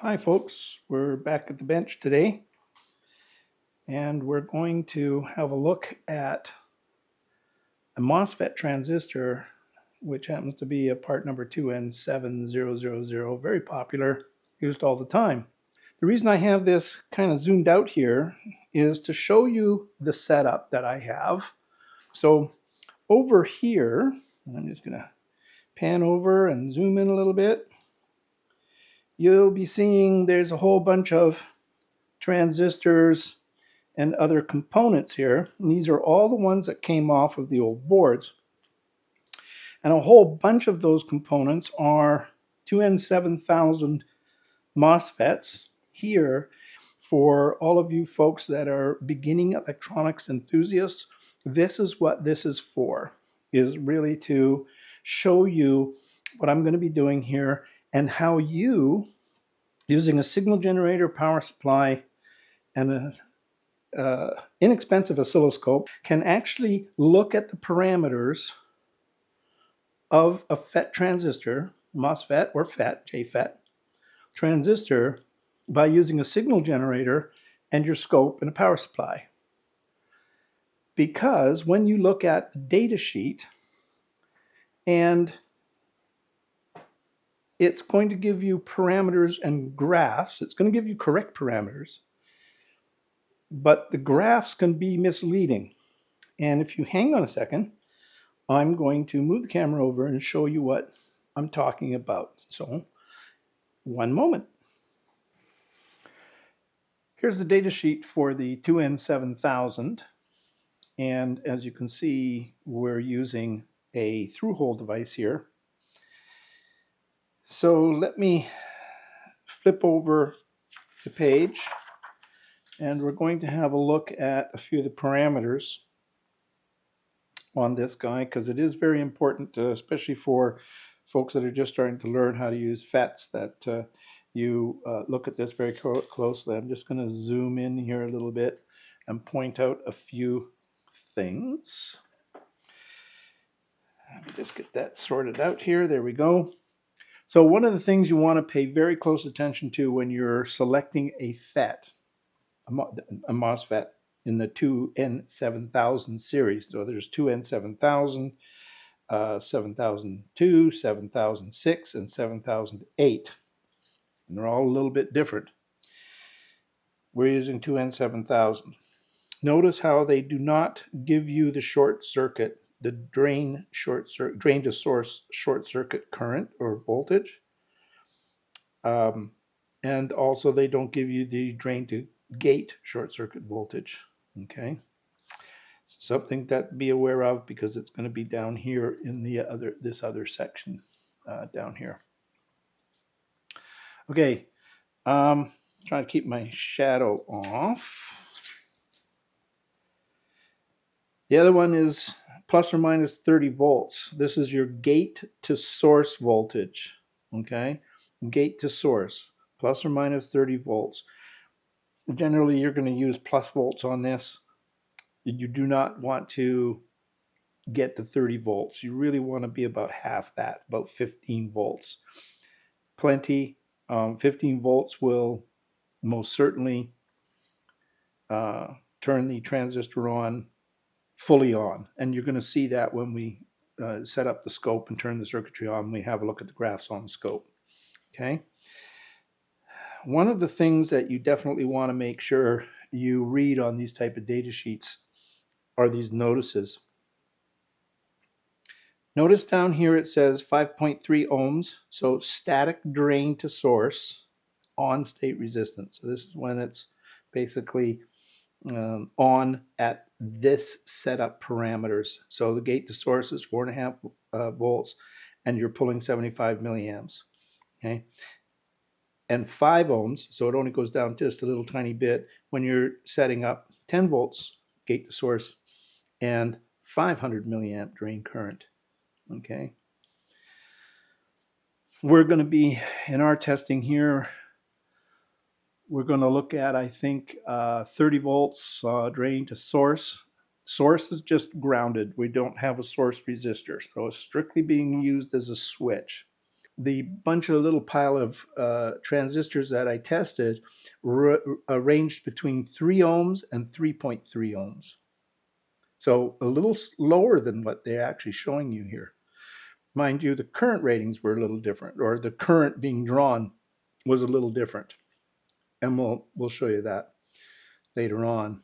Hi folks, we're back at the bench today and we're going to have a look at a MosFet transistor, which happens to be a part number 2N7000, very popular, used all the time. The reason I have this kind of zoomed out here is to show you the setup that I have. So over here, I'm just going to pan over and zoom in a little bit. You'll be seeing there's a whole bunch of transistors and other components here. And these are all the ones that came off of the old boards. And a whole bunch of those components are 2N7000 MosFets here. For all of you folks that are beginning electronics enthusiasts, this is what this is for, is really to show you what I'm going to be doing here and how you, using a signal generator, power supply, and an inexpensive oscilloscope, can actually look at the parameters of a FET transistor, MosFet or FET, JFET transistor, by using a signal generator and your scope and a power supply. Because when you look at the data sheet, and it's going to give you parameters and graphs, it's going to give you correct parameters, but the graphs can be misleading. And if you hang on a second, I'm going to move the camera over and show you what I'm talking about. So, one moment. Here's the data sheet for the 2N7000. And as you can see, we're using a through-hole device here. So let me flip over the page, and we're going to have a look at a few of the parameters on this guy, because it is very important, especially for folks that are just starting to learn how to use FETs, that you look at this very closely. I'm just going to zoom in here a little bit and point out a few things. Let me just get that sorted out here. There we go. So one of the things you want to pay very close attention to when you're selecting a FET, a MosFet, in the 2N7000 series. So there's 2N7000, 7002, 7006, and 7008. And they're all a little bit different. We're using 2N7000. Notice how they do not give you the short circuit, the drain to source short circuit current or voltage. And also they don't give you the drain to gate short circuit voltage. Okay. Something that be aware of, because it's going to be down here in the this other section down here. Okay, trying to keep my shadow off. The other one is plus or minus 30 volts. This is your gate to source voltage. Okay, gate to source, plus or minus 30 volts. Generally, you're going to use plus volts on this. You do not want to get to 30 volts. You really want to be about half that, about 15 volts. Plenty. 15 volts will most certainly turn the transistor on, fully on. And you're going to see that when we set up the scope and turn the circuitry on. We have a look at the graphs on the scope. Okay. One of the things that you definitely want to make sure you read on these type of data sheets are these notices. Notice down here it says 5.3 ohms, so static drain to source on state resistance. So this is when it's basically on at this setup parameters. So the gate to source is 4.5 volts, and you're pulling 75 milliamps. Okay. And 5 ohms, so it only goes down just a little tiny bit when you're setting up 10 volts gate to source and 500 milliamp drain current. Okay. We're going to be, in our testing here, we're going to look at, I think, 30 volts drain to source. Source is just grounded. We don't have a source resistor, so it's strictly being used as a switch. the bunch of little pile of transistors that I tested ranged between 3 ohms and 3.3 ohms. So a little lower than what they're actually showing you here. Mind you, the current ratings were a little different, or the current being drawn was a little different. And we'll show you that later on.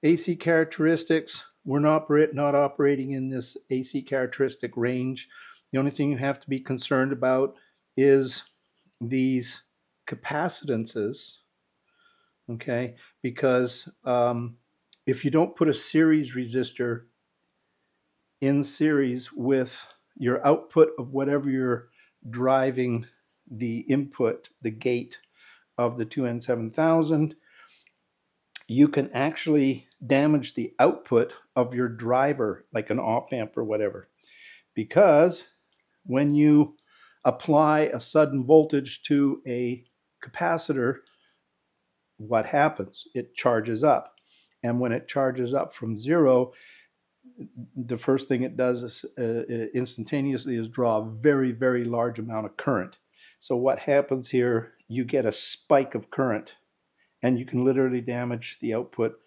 AC characteristics, we're not operating in this AC characteristic range. The only thing you have to be concerned about is these capacitances, okay? Because if you don't put a series resistor in series with your output of whatever you're driving the input, the gate of the 2N7000, you can actually damage the output of your driver, like an op amp or whatever. Because when you apply a sudden voltage to a capacitor, what happens? It charges up. And when it charges up from 0, the first thing it does is instantaneously is draw a very, very large amount of current. So what happens here, you get a spike of current, and you can literally damage the output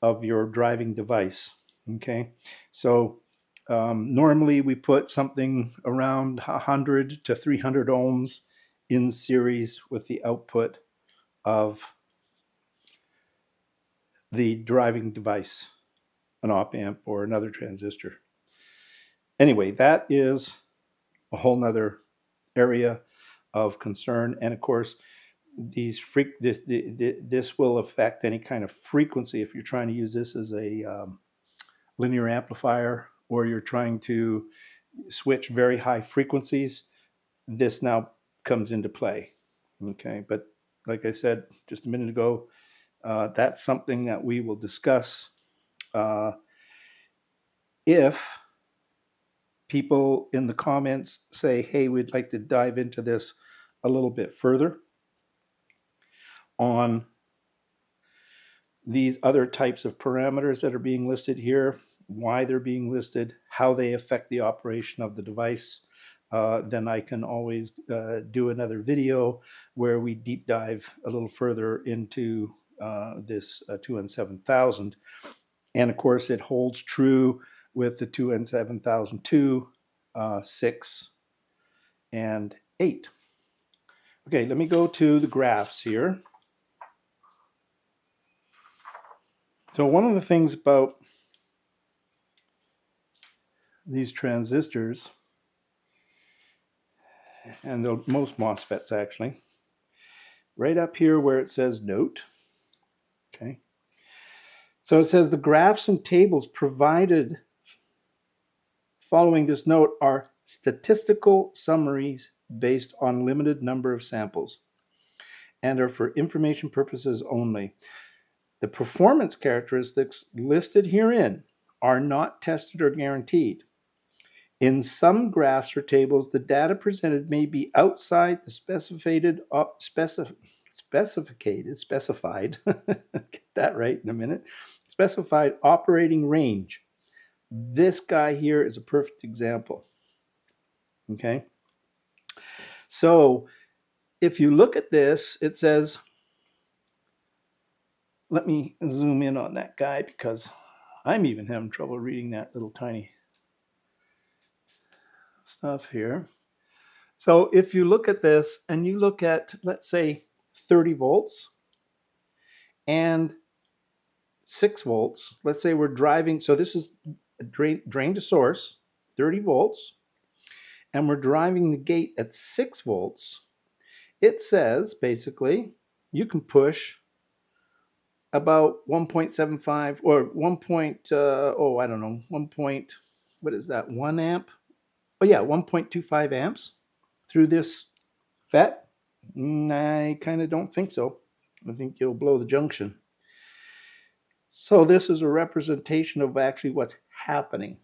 of your driving device. Okay, so normally we put something around 100 to 300 ohms in series with the output of the driving device, an op amp or another transistor. Anyway, that is a whole nother area of concern. And of course, this will affect any kind of frequency. If you're trying to use this as a linear amplifier, or you're trying to switch very high frequencies, this now comes into play. Okay, but like I said just a minute ago, that's something that we will discuss if people in the comments say, hey, we'd like to dive into this a little bit further on these other types of parameters that are being listed here, why they're being listed, how they affect the operation of the device. Then I can always do another video where we deep dive a little further into this 2N7000. And of course, it holds true with the 2N7002, 6, and 8. Okay, let me go to the graphs here. So one of the things about these transistors, and most MOSFETs actually, right up here where it says note, okay, so it says the graphs and tables provided following this note are statistical summaries based on limited number of samples and are for information purposes only. The performance characteristics listed herein are not tested or guaranteed. In some graphs or tables, the data presented may be outside the specified, get that right in a minute, specified operating range. This guy here is a perfect example. Okay. So if you look at this, it says, let me zoom in on that guy because I'm even having trouble reading that little tiny stuff here. So if you look at this and you look at, let's say, 30 volts and 6 volts, let's say we're driving, so this is a drain to source, 30 volts, and we're driving the gate at 6 volts, it says basically you can push about 1.75 or 1. I don't know, 1 amp? Oh yeah, 1.25 amps through this FET. I kind of don't think so. I think you'll blow the junction. So this is a representation of actually what's happening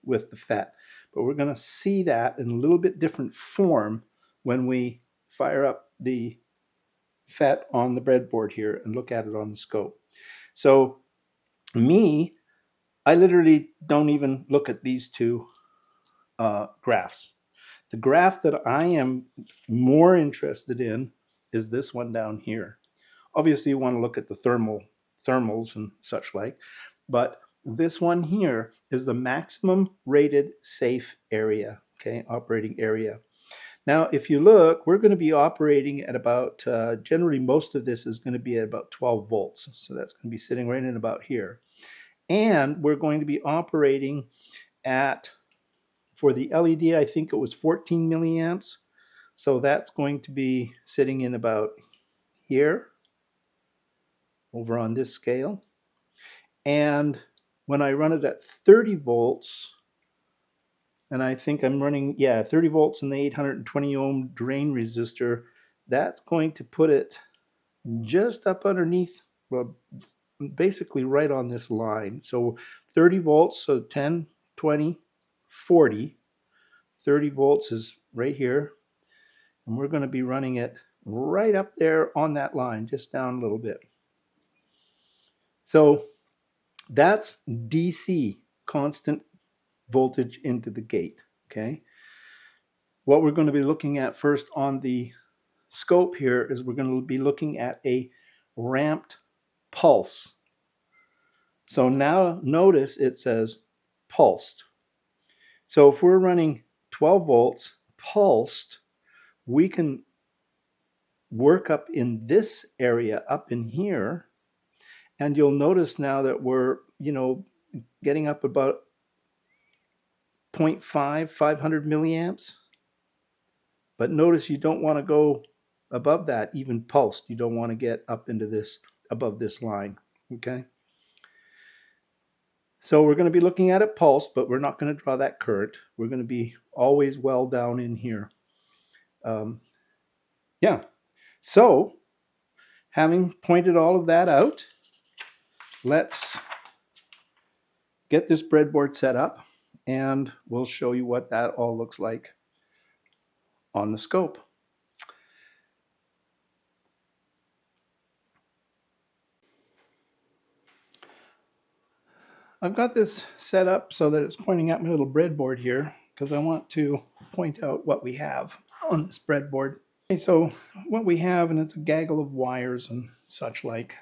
with the FET. But we're going to see that in a little bit different form when we fire up the FET on the breadboard here and look at it on the scope. So I literally don't even look at these two graphs. The graph that I am more interested in is this one down here. Obviously, you want to look at the thermals and such like, but this one here is the maximum rated safe area, okay, operating area. Now, if you look, we're going to be operating at about, generally most of this is going to be at about 12 volts. So that's going to be sitting right in about here. And we're going to be operating at, for the LED, I think it was 14 milliamps. So that's going to be sitting in about here, over on this scale. And when I run it at 30 volts, and I think I'm running, 30 volts in the 820 ohm drain resistor, that's going to put it just up underneath, well, basically right on this line. So 30 volts, so 10, 20, 40. 30 volts is right here. And we're going to be running it right up there on that line, just down a little bit. So that's DC, constant voltage into the gate, okay? What we're going to be looking at first on the scope here is we're going to be looking at a ramped pulse. So now notice it says pulsed. So if we're running 12 volts pulsed, we can work up in this area up in here, and you'll notice now that we're, getting up about 0.5, 500 milliamps. But notice you don't want to go above that, even pulsed. You don't want to get up into this, above this line, okay? So we're going to be looking at it pulsed, but we're not going to draw that current. We're going to be always well down in here. So having pointed all of that out, let's get this breadboard set up, and we'll show you what that all looks like on the scope. I've got this set up so that it's pointing at my little breadboard here, because I want to point out what we have on this breadboard. Okay, so what we have, and it's a gaggle of wires and such like.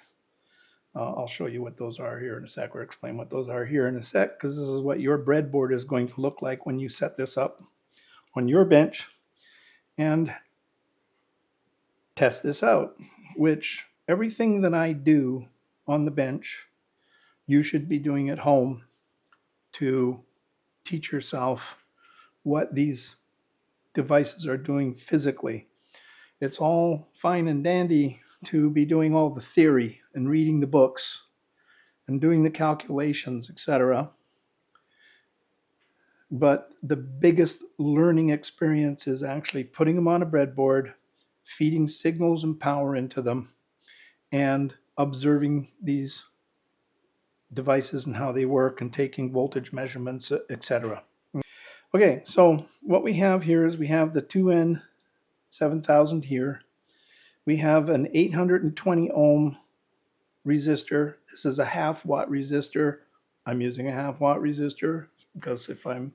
I'll show you what those are here in a sec, or explain what those are here in a sec, because this is what your breadboard is going to look like when you set this up on your bench and test this out, which everything that I do on the bench, you should be doing at home to teach yourself what these devices are doing physically. It's all fine and dandy to be doing all the theory and reading the books and doing the calculations, etc. But the biggest learning experience is actually putting them on a breadboard, feeding signals and power into them, and observing these devices and how they work and taking voltage measurements, etc. Okay, so what we have here is we have the 2N7000 here. We have an 820 ohm resistor. This is a half watt resistor. I'm using a half watt resistor because if I'm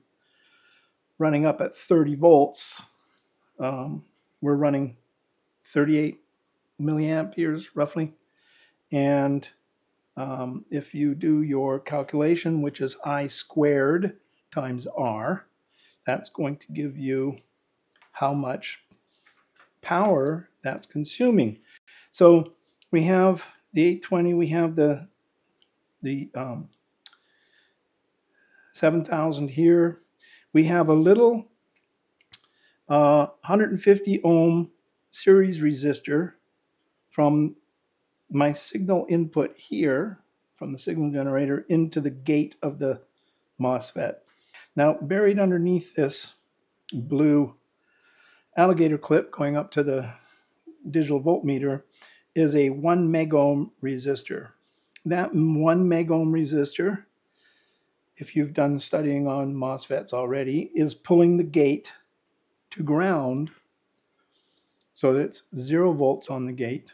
running up at 30 volts, we're running 38 milliamperes roughly. And if you do your calculation, which is I squared times R, that's going to give you how much power that's consuming. So we have the 820, we have the 7000 here. We have a little 150 ohm series resistor from my signal input here, from the signal generator into the gate of the MosFet. Now, buried underneath this blue alligator clip going up to the digital voltmeter is a 1 megohm resistor. That 1 megohm resistor, if you've done studying on MOSFETs already, is pulling the gate to ground so that it's 0 volts on the gate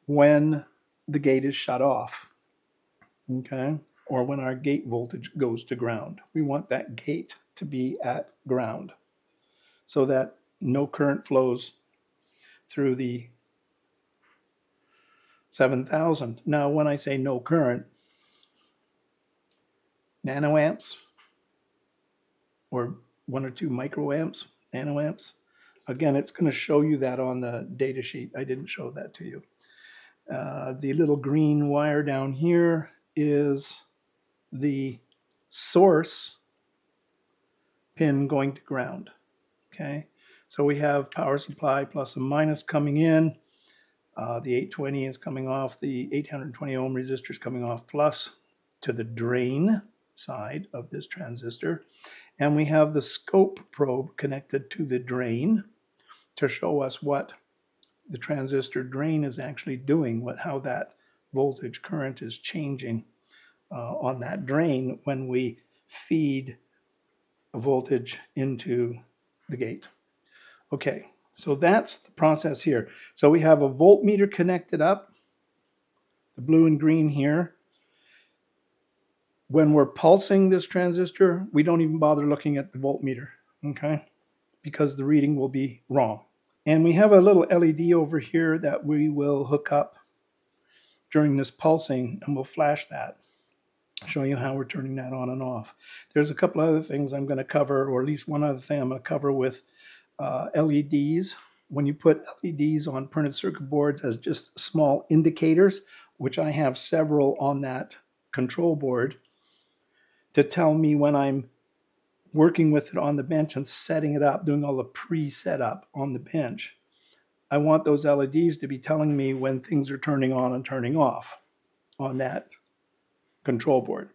when the gate is shut off, okay? Or when our gate voltage goes to ground. We want that gate to be at ground. so that no current flows through the 7000. Now, when I say no current, nanoamps or 1 or 2 microamps, nanoamps, again, it's going to show you that on the data sheet. I didn't show that to you. The little green wire down here is the source pin going to ground. Okay, so we have power supply plus and minus coming in. The 820 is coming off, the 820 ohm resistor is coming off plus to the drain side of this transistor. And we have the scope probe connected to the drain to show us what the transistor drain is actually doing, how that voltage current is changing on that drain when we feed a voltage into the gate. Okay, so that's the process here. So we have a voltmeter connected up, the blue and green here. When we're pulsing this transistor, we don't even bother looking at the voltmeter, okay? Because the reading will be wrong. And we have a little LED over here that we will hook up during this pulsing, and we'll flash that, show you how we're turning that on and off. There's a couple other things I'm going to cover, or at least one other thing I'm going to cover with LEDs. When you put LEDs on printed circuit boards as just small indicators, which I have several on that control board, to tell me when I'm working with it on the bench and setting it up, doing all the pre-setup on the bench, I want those LEDs to be telling me when things are turning on and turning off on that control board.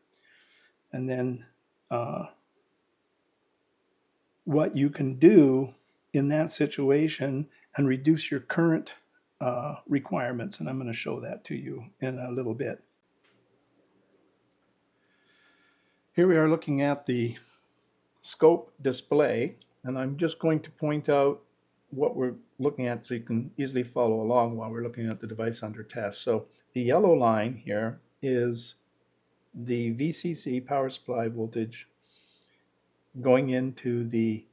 And then what you can do in that situation and reduce your current requirements. And I'm going to show that to you in a little bit. Here we are looking at the scope display, and I'm just going to point out what we're looking at so you can easily follow along while we're looking at the device under test. So the yellow line here is the VCC power supply voltage going into the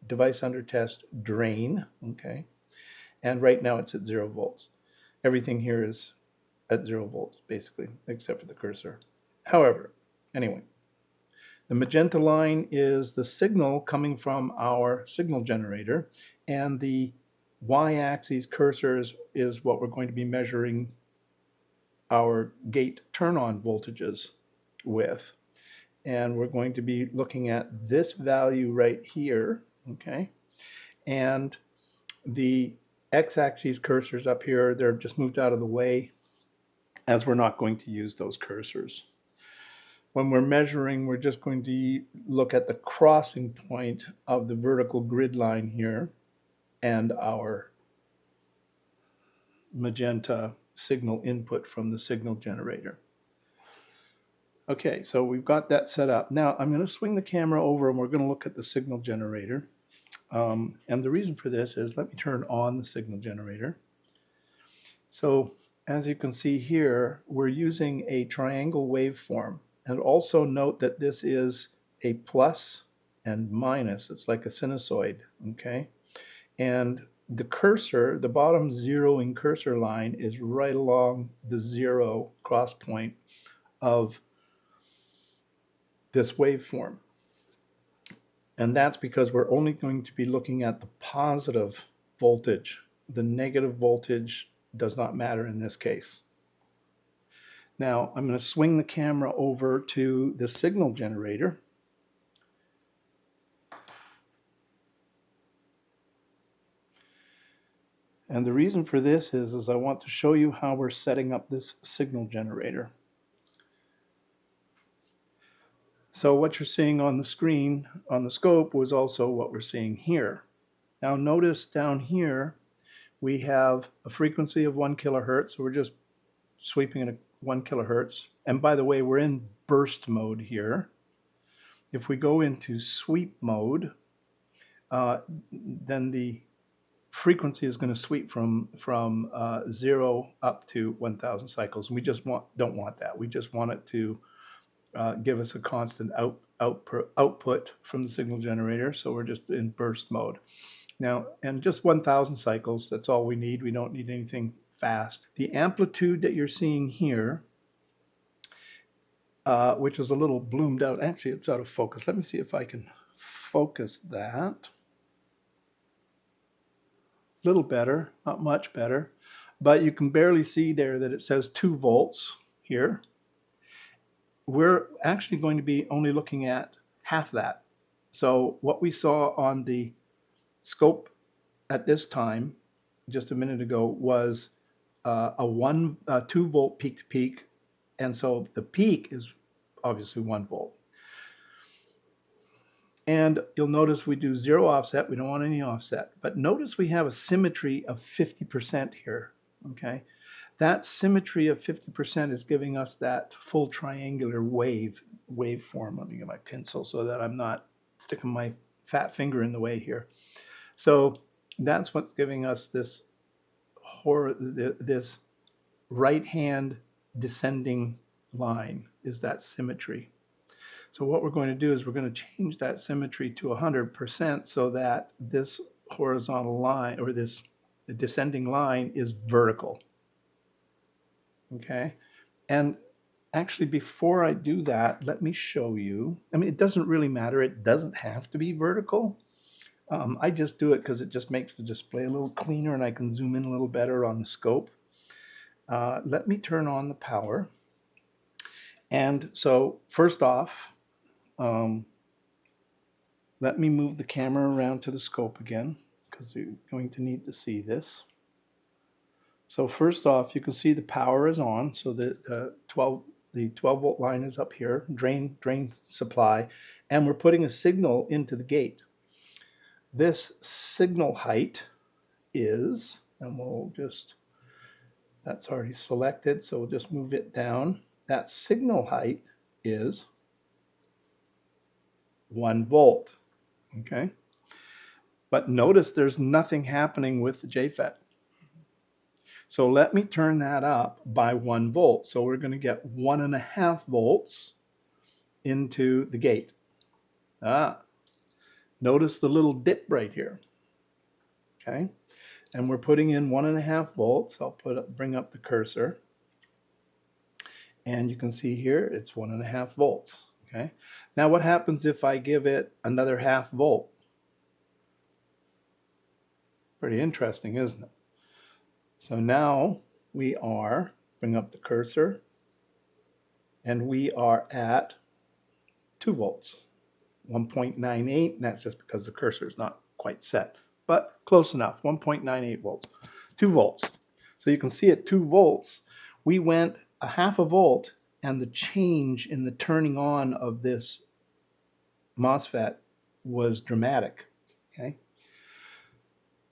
device under test drain, okay? And right now it's at 0 volts. Everything here is at 0 volts, basically, except for the cursor. However, anyway, the magenta line is the signal coming from our signal generator, and the y-axis cursors is what we're going to be measuring our gate turn-on voltages with. And we're going to be looking at this value right here, okay? And the x-axis cursors up here, they're just moved out of the way as we're not going to use those cursors. When we're measuring, we're just going to look at the crossing point of the vertical grid line here and our magenta signal input from the signal generator. Okay, so we've got that set up. Now I'm going to swing the camera over and we're going to look at the signal generator. And the reason for this is, let me turn on the signal generator. So as you can see here, we're using a triangle waveform. And also note that this is a plus and minus. It's like a sinusoid, okay? And the cursor, the bottom zeroing cursor line is right along the 0 cross point of this waveform. And that's because we're only going to be looking at the positive voltage. The negative voltage does not matter in this case. Now, I'm going to swing the camera over to the signal generator. And the reason for this is I want to show you how we're setting up this signal generator. So what you're seeing on the screen, on the scope, was also what we're seeing here. Now notice down here, we have a frequency of 1 kilohertz. So we're just sweeping at 1 kilohertz. And by the way, we're in burst mode here. If we go into sweep mode, then the frequency is going to sweep from 0 up to 1,000 cycles. And we just don't want that. We just want it to give us a constant output from the signal generator, so we're just in burst mode. Now, and just 1,000 cycles, that's all we need. We don't need anything fast. The amplitude that you're seeing here, which is a little bloomed out, actually it's out of focus. Let me see if I can focus that. A little better, not much better, but you can barely see there that it says 2 volts here. We're actually going to be only looking at half that. So what we saw on the scope at this time, just a minute ago, was a 2 volt peak to peak. And so the peak is obviously 1 volt. And you'll notice we do 0 offset. We don't want any offset. But notice we have a symmetry of 50% here, okay? That symmetry of 50% is giving us that full triangular waveform. Let me get my pencil so that I'm not sticking my fat finger in the way here. So that's what's giving us this right-hand descending line, is that symmetry. So what we're going to do is we're going to change that symmetry to 100% so that this horizontal line, or this descending line, is vertical. Okay, and actually before I do that, let me show you. I mean, it doesn't really matter. It doesn't have to be vertical. I just do it because it just makes the display a little cleaner and I can zoom in a little better on the scope. Let me turn on the power. And so first off, let me move the camera around to the scope again, because you're going to need to see this. So first off, you can see the power is on. So the 12 volt line is up here, drain supply, and we're putting a signal into the gate. This signal height is, and we'll just, that's already selected, so we'll just move it down. That signal height is 1 volt, okay? But notice there's nothing happening with the JFET. So let me turn that up by 1 volt. So we're going to get 1.5 volts into the gate. Notice the little dip right here, okay? And we're putting in 1.5 volts. I'll bring up the cursor. And you can see here it's 1.5 volts, okay? Now what happens if I give it another 0.5 volt? Pretty interesting, isn't it? So now we are, bring up the cursor, and we are at 2 volts, 1.98, and that's just because the cursor is not quite set, but close enough, 1.98 volts, 2 volts. So you can see at 2 volts, we went 0.5 volt, and the change in the turning on of this MosFet was dramatic, okay?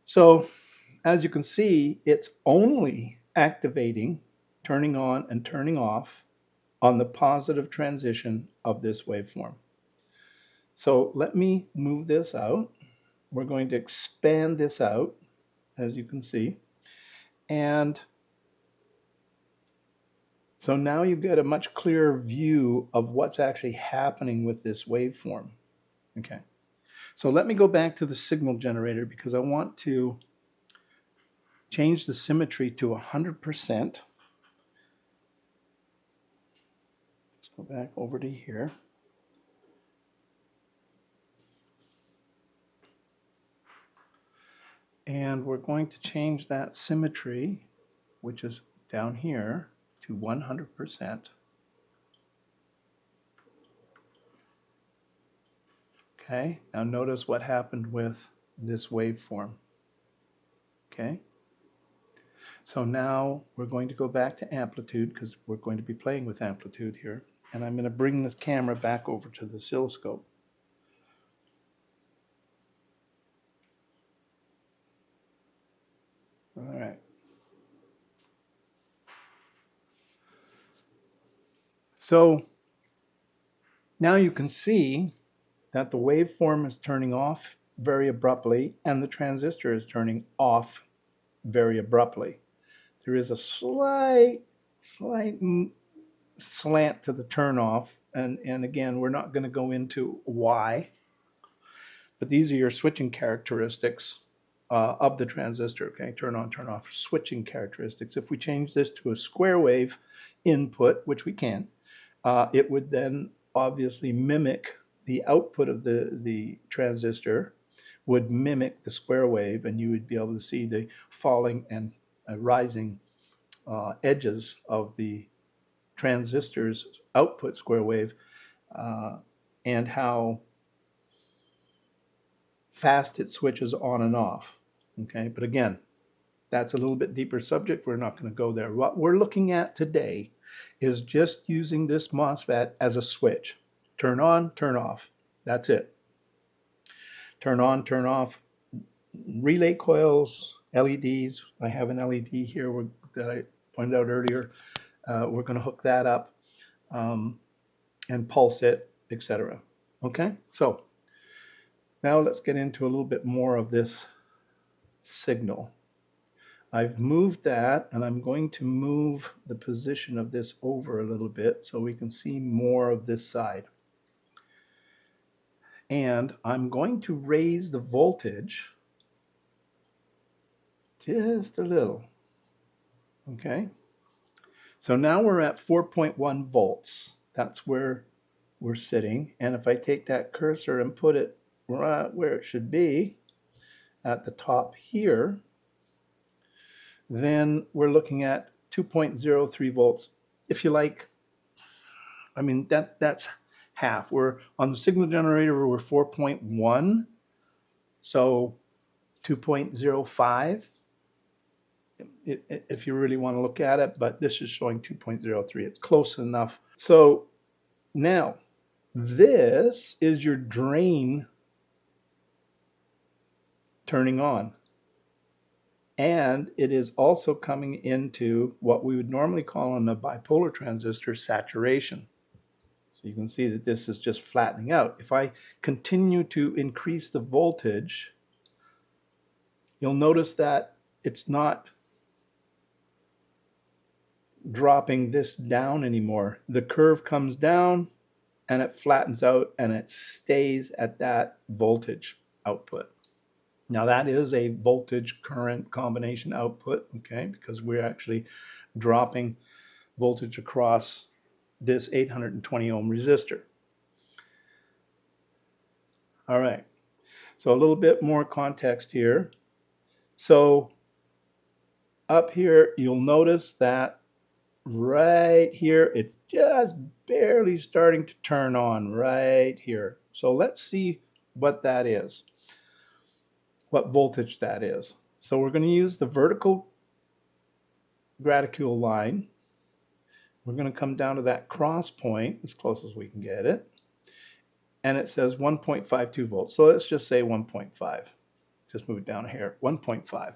So as you can see, it's only activating, turning on and turning off on the positive transition of this waveform. So let me move this out. We're going to expand this out, as you can see. And so now you get a much clearer view of what's actually happening with this waveform. Okay. So let me go back to the signal generator because I want to change the symmetry to 100%. Let's go back over to here. And we're going to change that symmetry, which is down here, to 100%. Okay, now notice what happened with this waveform. Okay. So now we're going to go back to amplitude because we're going to be playing with amplitude here. And I'm going to bring this camera back over to the oscilloscope. All right. So now you can see that the waveform is turning off very abruptly and the transistor is turning off very abruptly. There is a slight slant to the turn off and again, we're not going to go into why, but these are your switching characteristics of the transistor. Okay, turn on, turn off, switching characteristics. If we change this to a square wave input, which we can, it would then obviously mimic the output of the transistor would mimic the square wave, and you would be able to see the falling and rising edges of the transistor's output square wave, and how fast it switches on and off. Okay, but again, that's a little bit deeper subject. We're not going to go there. What we're looking at today is just using this MOSFET as a switch. Turn on, turn off. That's it. Turn on, turn off. Relay coils, LEDs. I have an LED here that I pointed out earlier. We're going to hook that up and pulse it, etc. Okay, so now let's get into a little bit more of this signal. I've moved that, and I'm going to move the position of this over a little bit so we can see more of this side. And I'm going to raise the voltage just a little. Okay, so now we're at 4.1 volts. That's where we're sitting. And if I take that cursor and put it right where it should be, at the top here, then we're looking at 2.03 volts. If you like, I mean, that's half. We're on the signal generator, we're 4.1, so 2.05 if you really want to look at it, but this is showing 2.03. It's close enough. So now this is your drain turning on. And it is also coming into what we would normally call on a bipolar transistor saturation. So you can see that this is just flattening out. If I continue to increase the voltage, you'll notice that it's not dropping this down anymore. The curve comes down and it flattens out and it stays at that voltage output. Now that is a voltage current combination output, okay, because we're actually dropping voltage across this 820 ohm resistor. All right, so a little bit more context here. So up here, you'll notice that right here, it's just barely starting to turn on right here. So let's see what that is, what voltage that is. So we're going to use the vertical graticule line. We're going to come down to that cross point as close as we can get it. And it says 1.52 volts. So let's just say 1.5. Just move it down here, 1.5.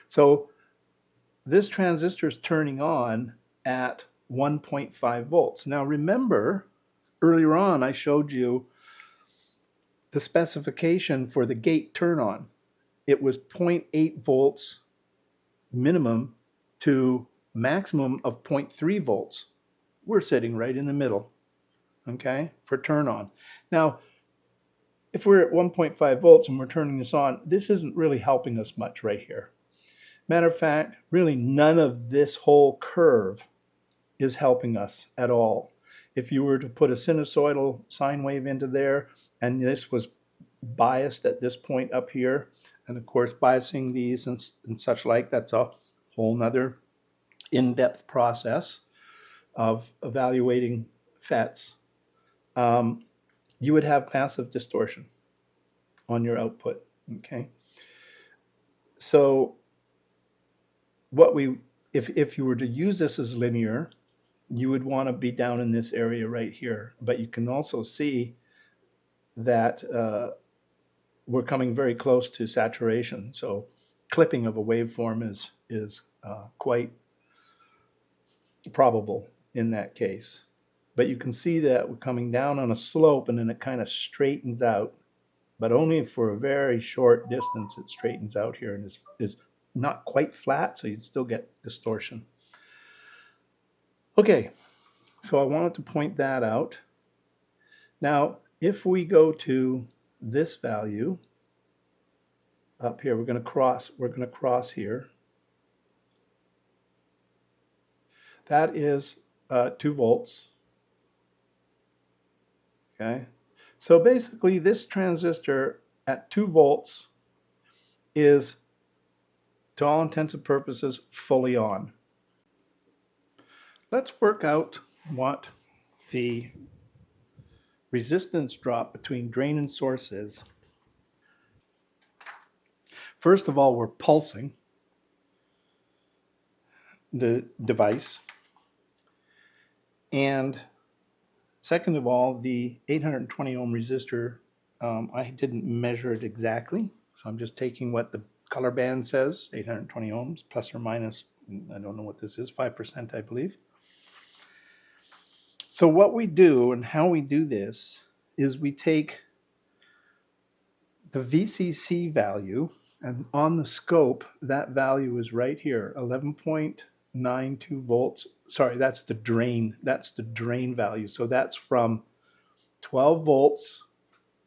So this transistor is turning on at 1.5 volts. Now remember, earlier on I showed you the specification for the gate turn on. It was 0.8 volts minimum to maximum of 0.3 volts. We're sitting right in the middle, okay, for turn on. Now, if we're at 1.5 volts and we're turning this on, this isn't really helping us much right here. Matter of fact, really none of this whole curve is helping us at all. If you were to put a sinusoidal sine wave into there, and this was biased at this point up here, and of course biasing these and such like, that's a whole nother in-depth process of evaluating FETs, you would have massive distortion on your output, okay? So if you were to use this as linear, you would want to be down in this area right here. But you can also see that we're coming very close to saturation. So clipping of a waveform is quite probable in that case. But you can see that we're coming down on a slope and then it kind of straightens out, but only for a very short distance it straightens out here and is not quite flat, so you'd still get distortion. Okay, So I wanted to point that out. Now, if we go to this value up here, we're going to cross here. That is 2 volts. Okay. So basically this transistor at 2 volts is, to all intents and purposes, fully on. Let's work out what the resistance drop between drain and source is. First of all, we're pulsing the device. And second of all, the 820 ohm resistor, I didn't measure it exactly. So I'm just taking what the color band says, 820 ohms, plus or minus, I don't know what this is, 5%, I believe. So what we do and how we do this is we take the VCC value, and on the scope, that value is right here, 11.92 volts. Sorry, that's the drain value. So that's from 12 volts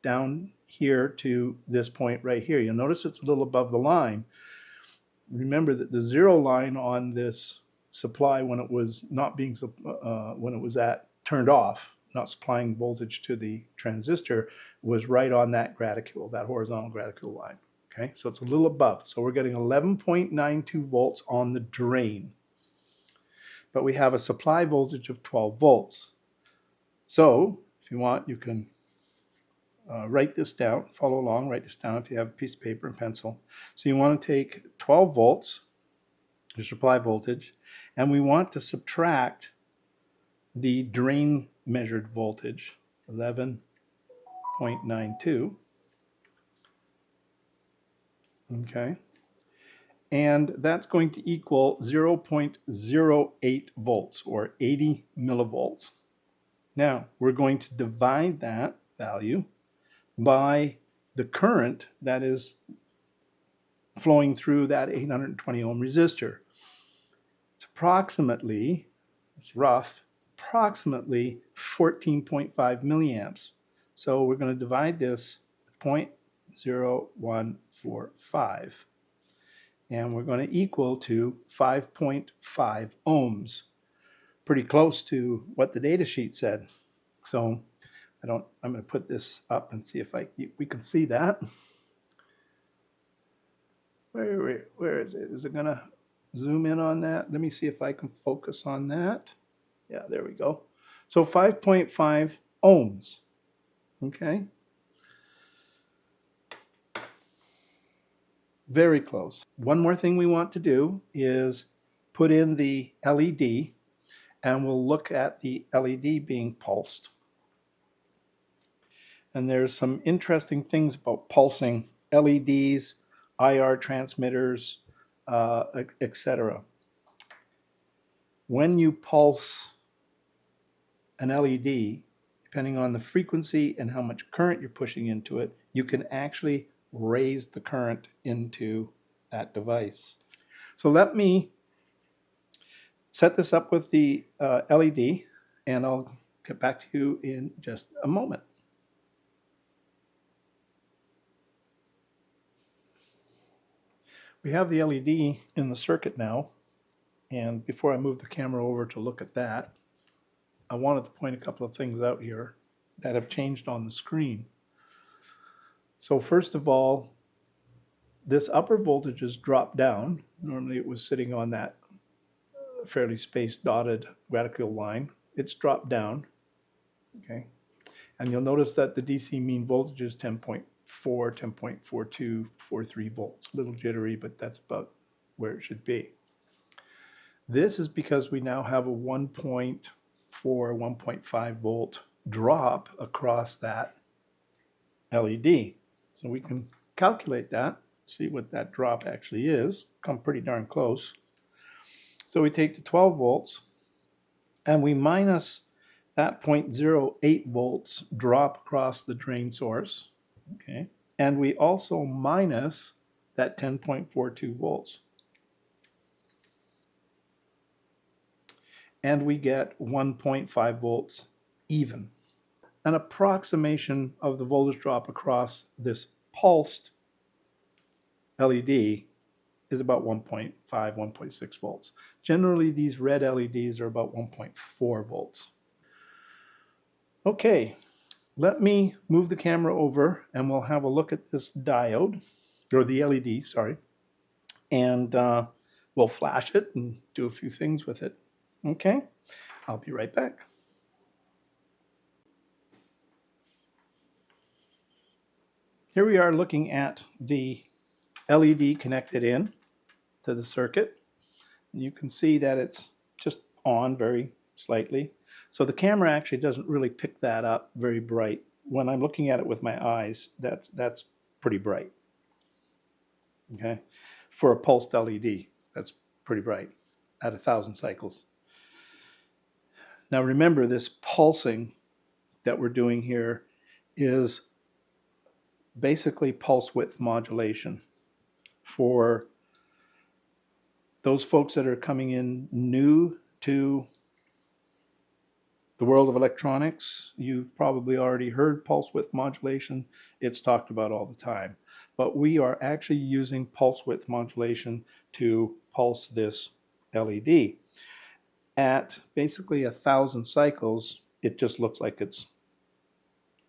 down here to this point right here. You'll notice it's a little above the line. Remember that the zero line on this supply, when it was not being when it was turned off, not supplying voltage to the transistor, was right on that graticule, that horizontal graticule line. Okay, so it's a little above. So we're getting 11.92 volts on the drain. But we have a supply voltage of 12 volts. So if you want, you can write this down, follow along, write this down if you have a piece of paper and pencil. So you want to take 12 volts, your supply voltage, and we want to subtract the drain measured voltage, 11.92. Okay. And that's going to equal 0.08 volts, or 80 millivolts. Now, we're going to divide that value by the current that is flowing through that 820 ohm resistor. It's approximately, it's rough, approximately 14.5 milliamps. So we're going to divide this with 0.0145. And we're going to equal to 5.5 ohms. Pretty close to what the data sheet said. So I'm going to put this up and see if we can see that. Where is it? Is it going to zoom in on that? Let me see if I can focus on that. Yeah, there we go. So 5.5 ohms. Okay. Very close. One more thing we want to do is put in the LED, and we'll look at the LED being pulsed. And there's some interesting things about pulsing LEDs, IR transmitters, etc. When you pulse an LED, depending on the frequency and how much current you're pushing into it, you can actually raise the current into that device. So let me set this up with the LED, and I'll get back to you in just a moment. We have the LED in the circuit now, and before I move the camera over to look at that, I wanted to point a couple of things out here that have changed on the screen. So first of all, this upper voltage has dropped down. Normally it was sitting on that fairly spaced dotted graticule line. It's dropped down. Okay, and you'll notice that the DC mean voltage is 10.4, 10.42, 43 volts. A little jittery, but that's about where it should be. This is because we now have a 1.4, 1.5 volt drop across that LED. So we can calculate that, see what that drop actually is, come pretty darn close. So we take the 12 volts and we minus that 0.08 volts drop across the drain source, okay? And we also minus that 10.42 volts. and we get 1.5 volts even. An approximation of the voltage drop across this pulsed LED is about 1.5, 1.6 volts. Generally, these red LEDs are about 1.4 volts. Okay, let me move the camera over and we'll have a look at this diode, or the LED, sorry, and we'll flash it and do a few things with it. Okay, I'll be right back. Here we are looking at the LED connected in to the circuit. You can see that it's just on very slightly. So the camera actually doesn't really pick that up very bright. When I'm looking at it with my eyes, that's pretty bright. Okay, for a pulsed LED, that's pretty bright at 1,000 cycles. Now remember, this pulsing that we're doing here is basically pulse width modulation. For those folks that are coming in new to the world of electronics, you've probably already heard pulse width modulation. It's talked about all the time. But we are actually using pulse width modulation to pulse this LED. At basically 1,000 cycles, it just looks like it's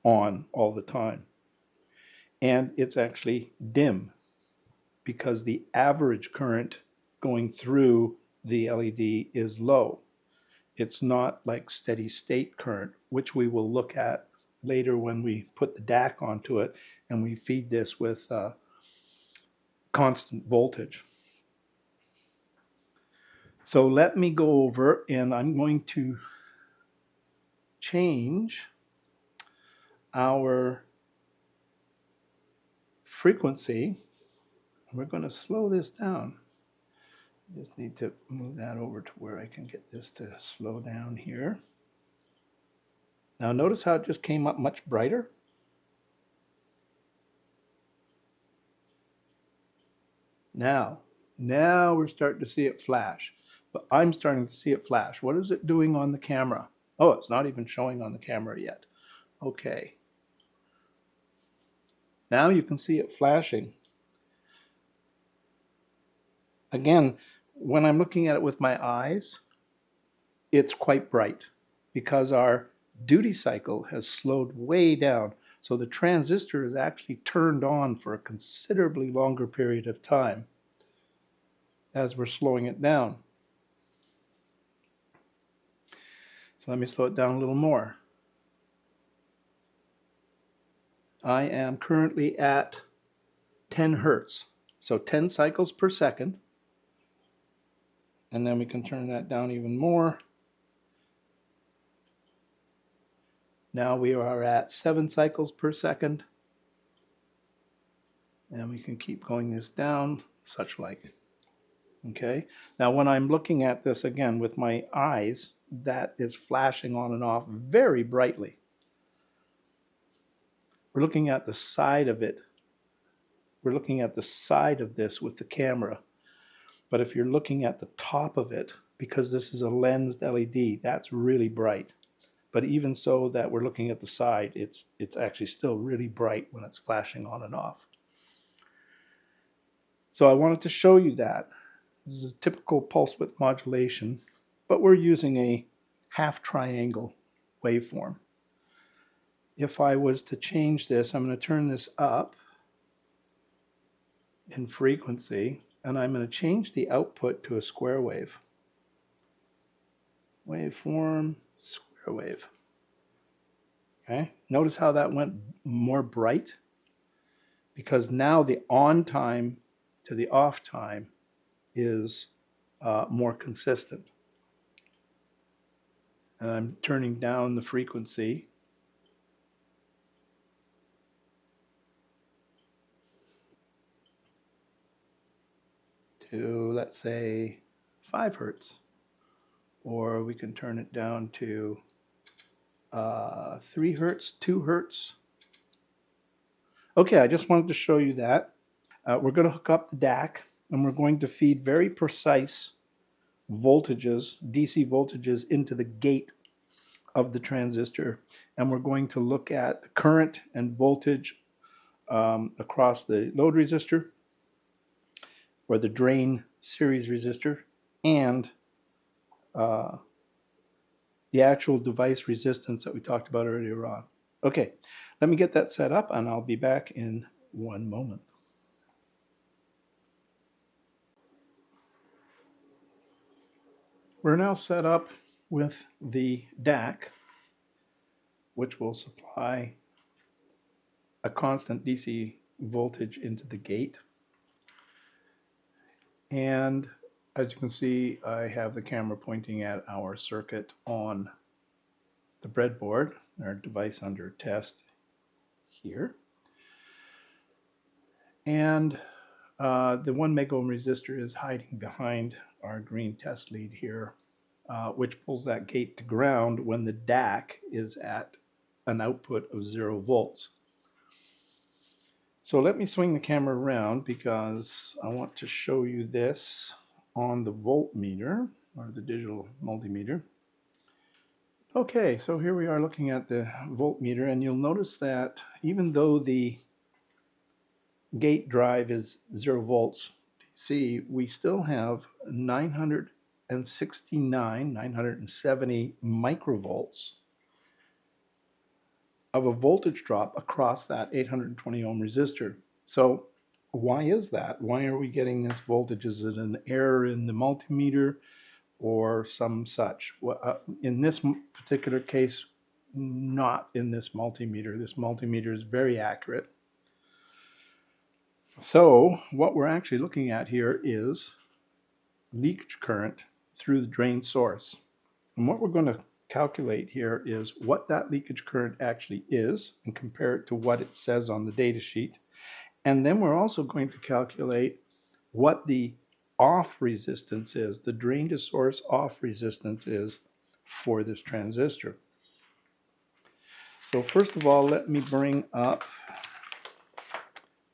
on all the time. And it's actually dim because the average current going through the LED is low. It's not like steady state current, which we will look at later when we put the DAC onto it and we feed this with constant voltage. So let me go over and I'm going to change our frequency. We're going to slow this down. Just need to move that over to where I can get this to slow down here. Now notice how it just came up much brighter. Now we're starting to see it flash, but I'm starting to see it flash. What is it doing on the camera? Oh, it's not even showing on the camera yet. Okay. Now you can see it flashing. Again, when I'm looking at it with my eyes, it's quite bright because our duty cycle has slowed way down. So the transistor is actually turned on for a considerably longer period of time as we're slowing it down. So let me slow it down a little more. I am currently at 10 hertz, so 10 cycles per second. And then we can turn that down even more. Now we are at 7 cycles per second. And we can keep going this down, such like. Okay. Now when I'm looking at this again with my eyes, that is flashing on and off very brightly. We're looking at the side of it. We're looking at the side of this with the camera. But if you're looking at the top of it, because this is a lensed LED, that's really bright. But even so that we're looking at the side, it's actually still really bright when it's flashing on and off. So I wanted to show you that. This is a typical pulse width modulation, but we're using a half triangle waveform. If I was to change this, I'm going to turn this up in frequency, and I'm going to change the output to a square wave. Waveform, square wave. Okay, notice how that went more bright? Because now the on time to the off time is more consistent. And I'm turning down the frequency to, let's say, 5 hertz. Or we can turn it down to 3 hertz, 2 hertz. Okay, I just wanted to show you that. We're going to hook up the DAC, and we're going to feed very precise voltages, DC voltages, into the gate of the transistor, and we're going to look at the current and voltage across the load resistor or the drain series resistor and the actual device resistance that we talked about earlier on. Okay, let me get that set up and I'll be back in one moment. We're now set up with the DAC, which will supply a constant DC voltage into the gate. And as you can see, I have the camera pointing at our circuit on the breadboard, our device under test here. And the 1 megohm resistor is hiding behind our green test lead here, which pulls that gate to ground when the DAC is at an output of 0 volts. So let me swing the camera around because I want to show you this on the voltmeter or the digital multimeter. Okay, so here we are looking at the voltmeter, and you'll notice that even though the gate drive is 0 volts DC, we still have 970 microvolts of a voltage drop across that 820 ohm resistor. So why is that? Why are we getting this voltage? Is it an error in the multimeter or some such? In this particular case, not in this multimeter. This multimeter is very accurate. So what we're actually looking at here is leakage current through the drain source. And what we're going to calculate here is what that leakage current actually is and compare it to what it says on the data sheet. And then we're also going to calculate what the off resistance is, the drain to source off resistance is for this transistor. So first of all, let me bring up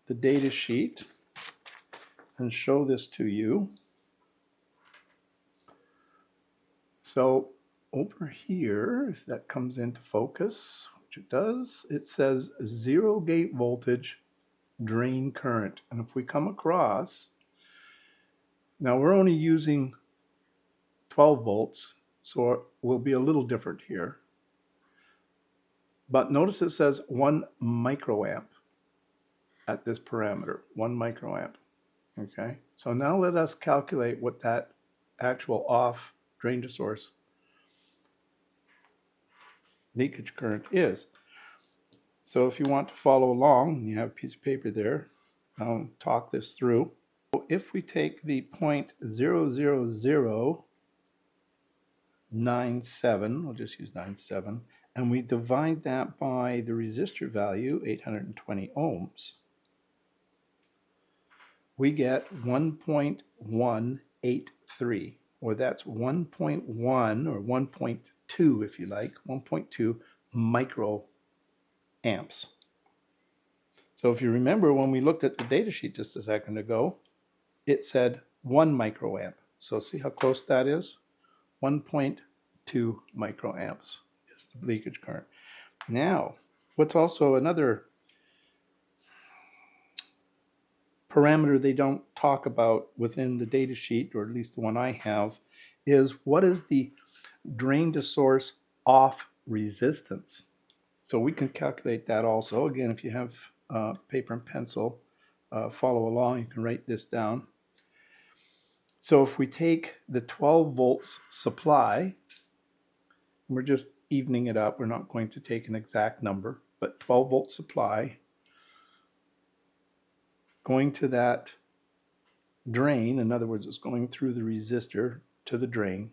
the data sheet and show this to you. So over here, if that comes into focus, which it does, it says 0 gate voltage drain current. And if we come across, now we're only using 12 volts, so it will be a little different here. But notice it says 1 microamp at this parameter, 1 microamp. Okay, so now let us calculate what that actual off drain to source leakage current is. So if you want to follow along, you have a piece of paper there, I'll talk this through. So if we take the 0.00097, we'll just use 97, and we divide that by the resistor value, 820 ohms, we get 1.183, or that's 1.1 or 1.2 if you like, 1.2 microamps. So if you remember when we looked at the data sheet just a second ago, it said 1 microamp. So see how close that is? 1.2 microamps is the leakage current. Now, what's also another parameter they don't talk about within the data sheet, or at least the one I have, is what is the drain to source off resistance. So we can calculate that also. Again, if you have paper and pencil, follow along, you can write this down. So if we take the 12 volts supply, we're just evening it up, we're not going to take an exact number, but 12 volt supply going to that drain, in other words, it's going through the resistor to the drain,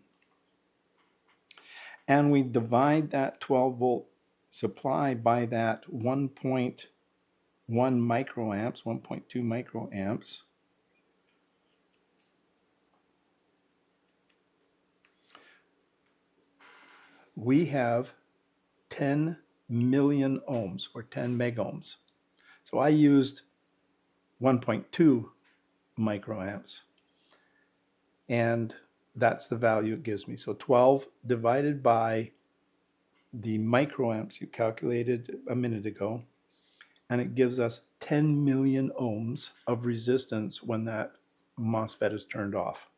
and we divide that 12 volt supply by that 1.1 microamps, 1.2 microamps, we have 10 million ohms, or 10 megohms. So I used 1.2 microamps. And that's the value it gives me. So 12 divided by the microamps you calculated a minute ago, and it gives us 10 million ohms of resistance when that MOSFET is turned off.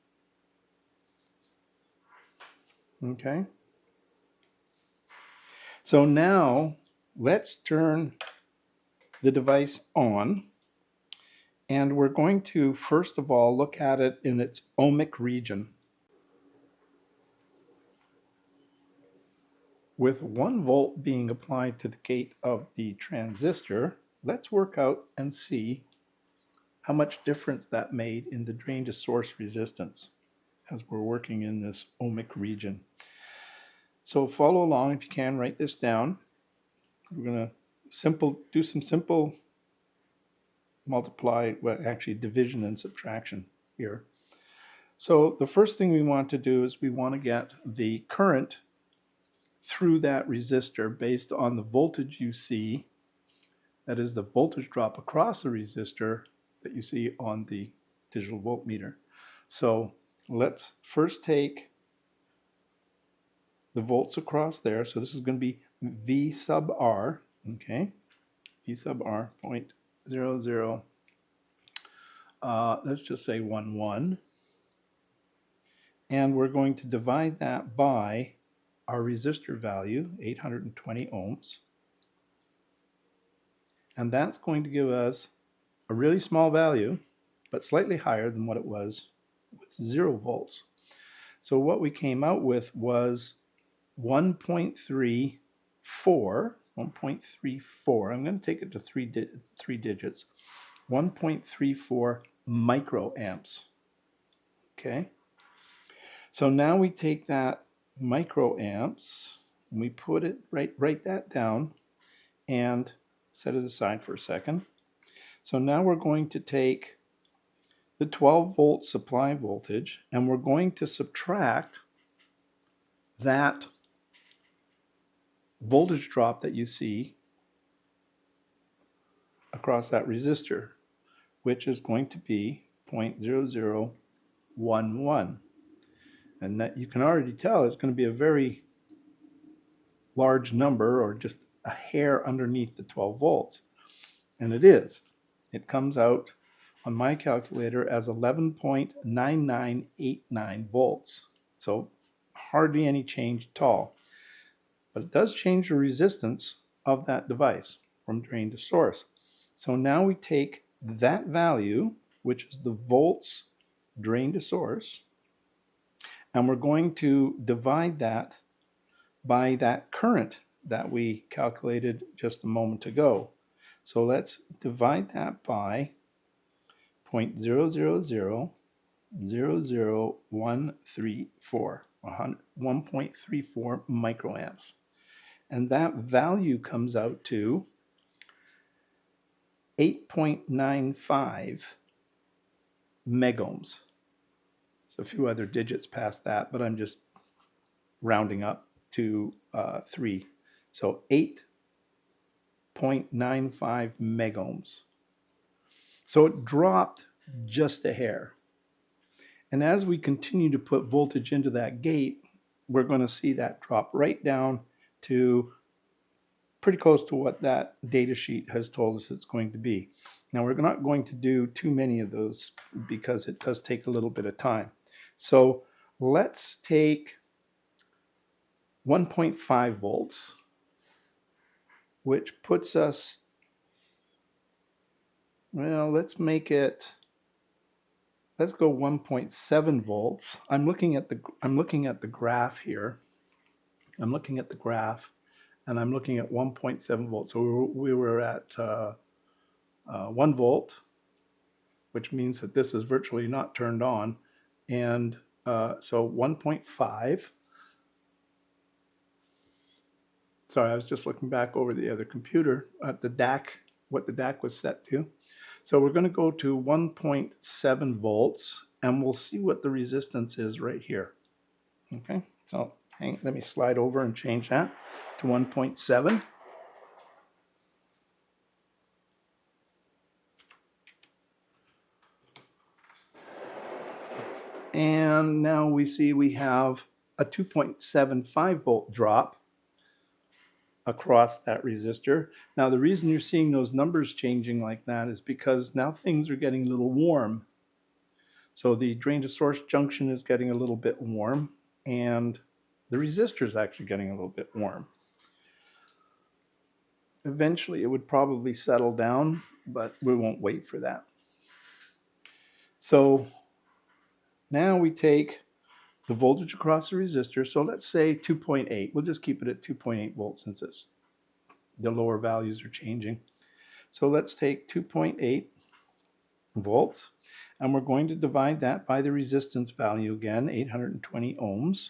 Okay. So now let's turn the device on, and we're going to first of all look at it in its ohmic region. With 1 volt being applied to the gate of the transistor, let's work out and see how much difference that made in the drain to source resistance as we're working in this ohmic region. So follow along if you can, write this down. We're going to do some simple division and subtraction here. So the first thing we want to do is we want to get the current through that resistor based on the voltage you see, that is the voltage drop across the resistor that you see on the digital voltmeter. So let's first take the volts across there. So this is going to be V sub R, okay? V sub R, 0.00, let's just say 11. And we're going to divide that by our resistor value, 820 ohms. And that's going to give us a really small value, but slightly higher than what it was with 0 volts. So what we came out with was 1.34. I'm going to take it to three digits. 1.34 microamps. Okay. So now we take that microamps and we put it write that down and set it aside for a second. So now we're going to take the 12 volt supply voltage and we're going to subtract that voltage drop that you see across that resistor, which is going to be 0.0011. And that you can already tell it's going to be a very large number, or just a hair underneath the 12 volts. And it is. It comes out on my calculator as 11.9989 volts. So hardly any change at all. But it does change the resistance of that device from drain to source. So now we take that value, which is the volts drain to source, and we're going to divide that by that current that we calculated just a moment ago. So let's divide that by 0.00000134, 1.34 microamps. And that value comes out to 8.95 megohms. So a few other digits past that, but I'm just rounding up to 3. So 8.95 megohms. So it dropped just a hair. And as we continue to put voltage into that gate, we're going to see that drop right down to pretty close to what that data sheet has told us it's going to be. Now we're not going to do too many of those because it does take a little bit of time. So let's take 1.5 volts, which puts us, well, let's go 1.7 volts. I'm looking at the graph here. I'm looking at the graph and I'm looking at 1.7 volts. So we were at 1 volt, which means that this is virtually not turned on. And so 1.5. Sorry, I was just looking back over the other computer at the DAC, what the DAC was set to. So we're going to go to 1.7 volts and we'll see what the resistance is right here. Okay, so let me slide over and change that to 1.7. And now we see we have a 2.75 volt drop across that resistor. Now the reason you're seeing those numbers changing like that is because now things are getting a little warm. So the drain to source junction is getting a little bit warm, and the resistor is actually getting a little bit warm. Eventually it would probably settle down, but we won't wait for that. So now we take the voltage across the resistor. So let's say 2.8. We'll just keep it at 2.8 volts since the lower values are changing. So let's take 2.8 volts, and we're going to divide that by the resistance value again, 820 ohms.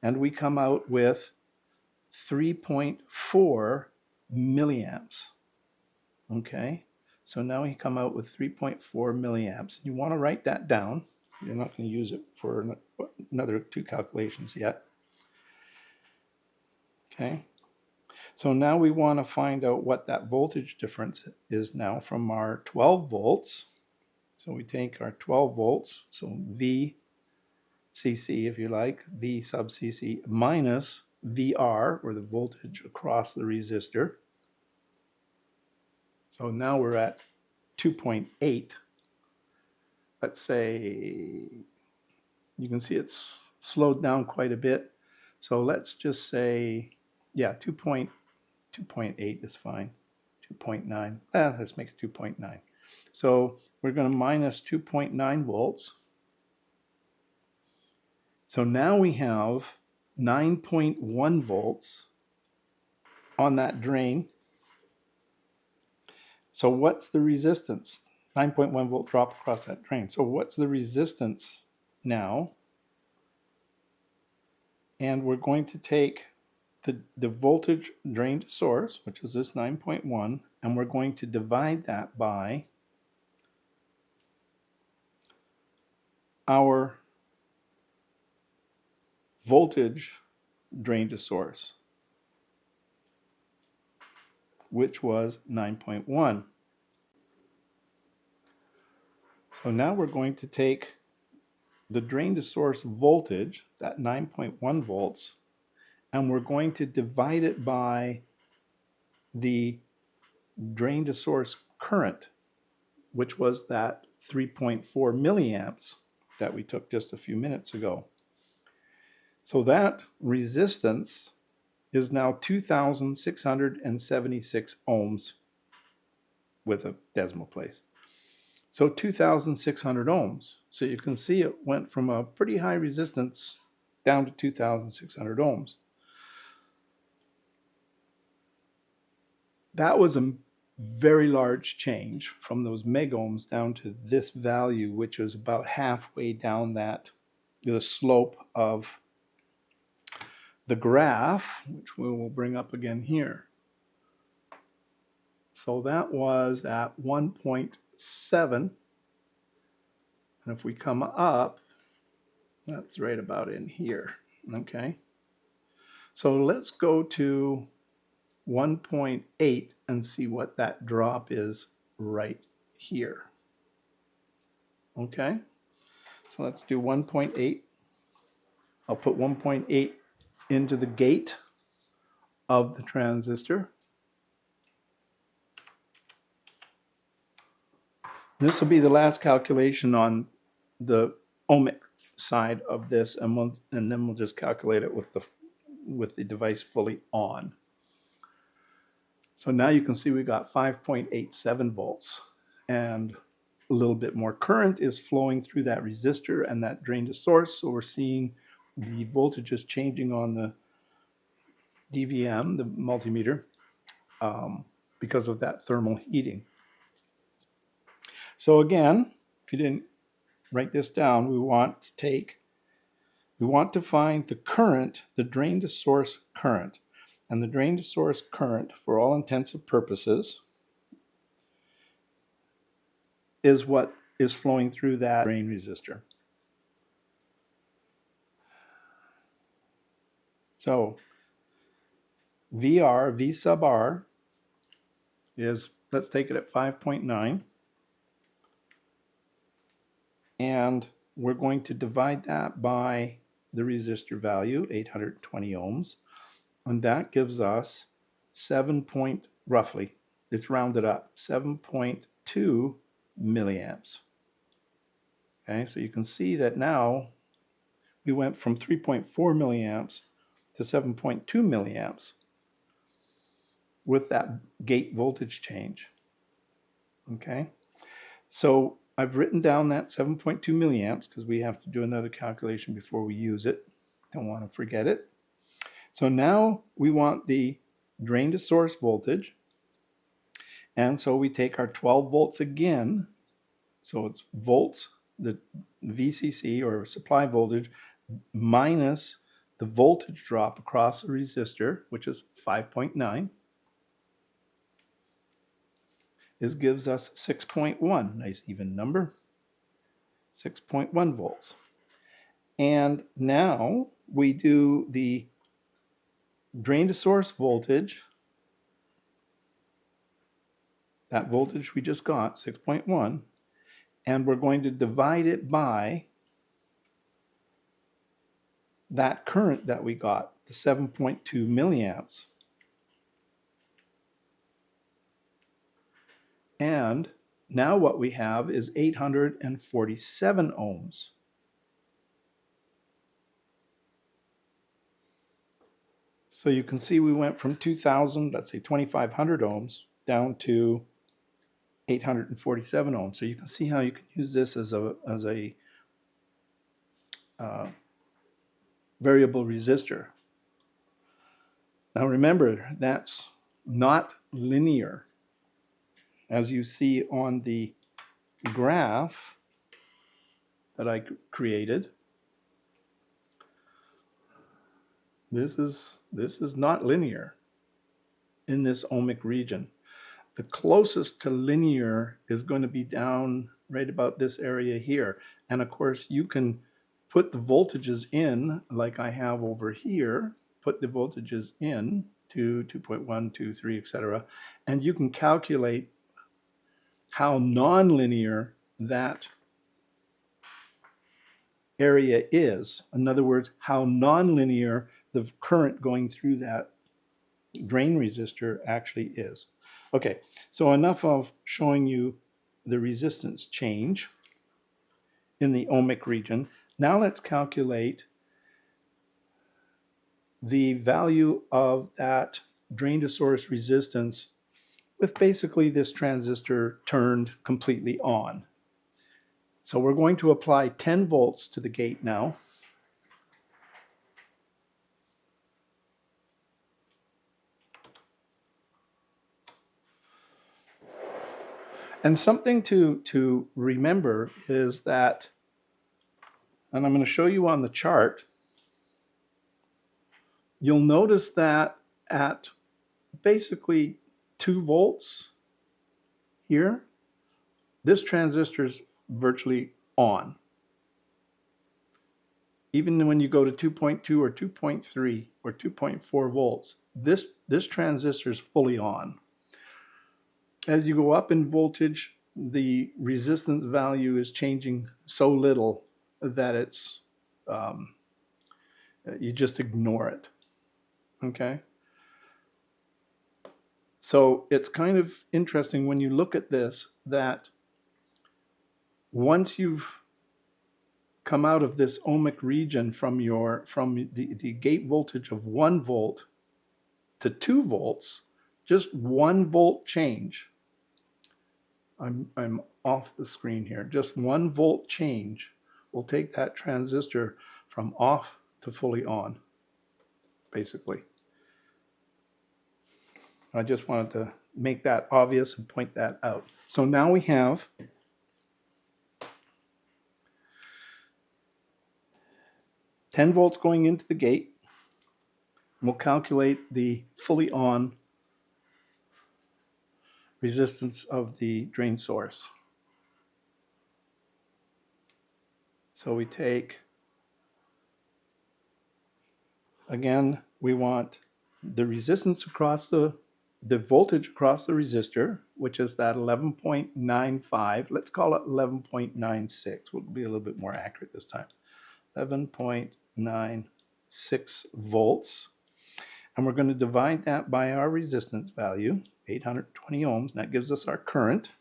And we come out with 3.4 milliamps. Okay, so now we come out with 3.4 milliamps. You want to write that down. You're not going to use it for another two calculations yet. Okay, so now we want to find out what that voltage difference is now from our 12 volts. So we take our 12 volts, so VCC if you like, V sub CC minus VR, or the voltage across the resistor. So now we're at 2.8. Let's say, you can see it's slowed down quite a bit. So let's just say, yeah, 2.8 is fine. 2.9, let's make it 2.9. So we're going to minus 2.9 volts. So now we have 9.1 volts on that drain. So what's the resistance? 9.1 volt drop across that drain. So what's the resistance now? And we're going to take the voltage drain to source, which is this 9.1, and we're going to divide that by our voltage drain to source, which was 9.1. So now we're going to take the drain to source voltage, that 9.1 volts, and we're going to divide it by the drain to source current, which was that 3.4 milliamps that we took just a few minutes ago. So that resistance is now 2,676 ohms with a decimal place. So 2,600 ohms. So you can see it went from a pretty high resistance down to 2,600 ohms. That was a very large change from those megohms down to this value, which was about halfway down the slope of the graph, which we will bring up again here. So that was at 1.7. And if we come up, that's right about in here. Okay. So let's go to 1.8 and see what that drop is right here. Okay. So let's do 1.8. I'll put 1.8 into the gate of the transistor. This will be the last calculation on the ohmic side of this, and then we'll just calculate it with the device fully on. So now you can see we got 5.87 volts, and a little bit more current is flowing through that resistor and that drain to source. So we're seeing the voltages changing on the DVM, the multimeter, because of that thermal heating. So again, if you didn't write this down, we want to find the current, the drain to source current. And the drain to source current, for all intents and purposes, is what is flowing through that drain resistor. So VR, V sub R, is, let's take it at 5.9. And we're going to divide that by the resistor value, 820 ohms, and that gives us 7 point, roughly, it's rounded up, 7.2 milliamps. Okay, so you can see that now we went from 3.4 milliamps to 7.2 milliamps with that gate voltage change. Okay, so I've written down that 7.2 milliamps because we have to do another calculation before we use it. Don't want to forget it. So now we want the drain to source voltage. And so we take our 12 volts again. So it's volts, the VCC or supply voltage, minus the voltage drop across the resistor, which is 5.9. This gives us 6.1, nice even number, 6.1 volts. And now we do the drain to source voltage, that voltage we just got, 6.1, and we're going to divide it by that current that we got, the 7.2 milliamps. And now what we have is 847 ohms. So you can see we went from 2,000, let's say 2,500 ohms, down to 847 ohms. So you can see how you can use this as a variable resistor. Now remember, that's not linear. As you see on the graph that I created, this is not linear in this ohmic region. The closest to linear is going to be down right about this area here. And of course, you can put the voltages in, like I have over here, put the voltages in to 2.1, 2, 3, etc. And you can calculate how nonlinear that area is. In other words, how nonlinear the current going through that drain resistor actually is. Okay, so enough of showing you the resistance change in the ohmic region. Now let's calculate the value of that drain to source resistance with basically this transistor turned completely on. So we're going to apply 10 volts to the gate now. And something to remember is that, and I'm going to show you on the chart, you'll notice that at basically 2 volts here, this transistor is virtually on. Even when you go to 2.2 or 2.3 or 2.4 volts, this transistor is fully on. As you go up in voltage, the resistance value is changing so little that it's you just ignore it. Okay. So it's kind of interesting when you look at this that once you've come out of this ohmic region from the gate voltage of 1 volt to 2 volts, just 1 volt change. I'm off the screen here. Just 1 volt change will take that transistor from off to fully on, basically. I just wanted to make that obvious and point that out. So now we have ten volts going into the gate. We'll calculate the fully on resistance of the drain source. So we take, again, we want the resistance across the the voltage across the resistor, which is that 11.95. Let's call it 11.96. We'll be a little bit more accurate this time. 11.96 volts. And we're going to divide that by our resistance value, 820 ohms. And that gives us our current.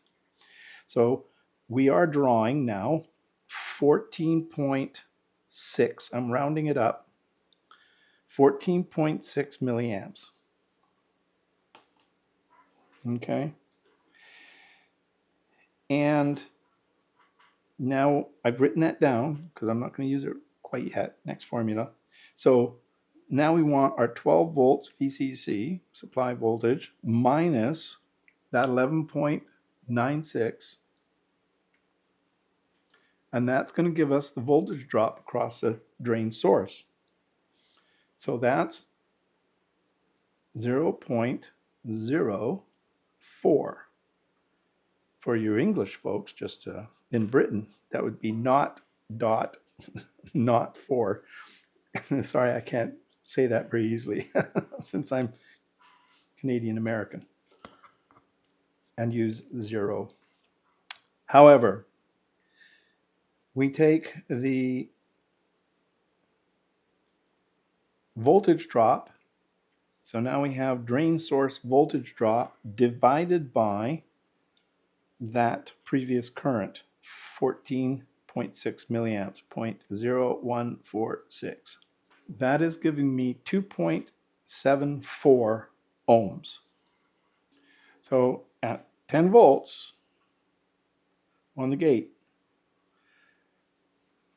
So we are drawing now 14.6. I'm rounding it up. 14.6 milliamps. Okay. And now I've written that down because I'm not going to use it quite yet. Next formula. So now we want our 12 volts VCC, supply voltage, minus that 11.96. And that's going to give us the voltage drop across the drain source. So that's 0.04. For your English folks, just in Britain, that would be not dot, not 4. Sorry, I can't say that very easily since I'm Canadian American and use 0. However, we take the voltage drop. So now we have drain source voltage drop divided by that previous current, 14.6 milliamps, 0.0146. That is giving me 2.74 ohms. So at 10 volts on the gate,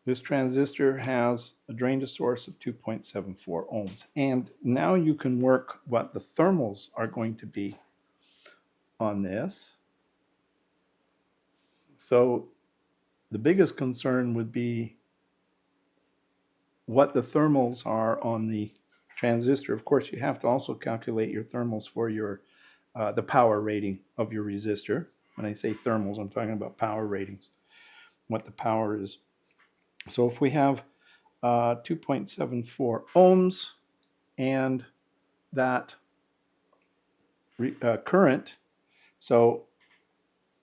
this transistor has a drain to source of 2.74 ohms. And now you can work what the thermals are going to be on this. So the biggest concern would be what the thermals are on the transistor. Of course, you have to also calculate your thermals for your the power rating of your resistor. When I say thermals, I'm talking about power ratings, what the power is. So if we have 2.74 ohms and that current, so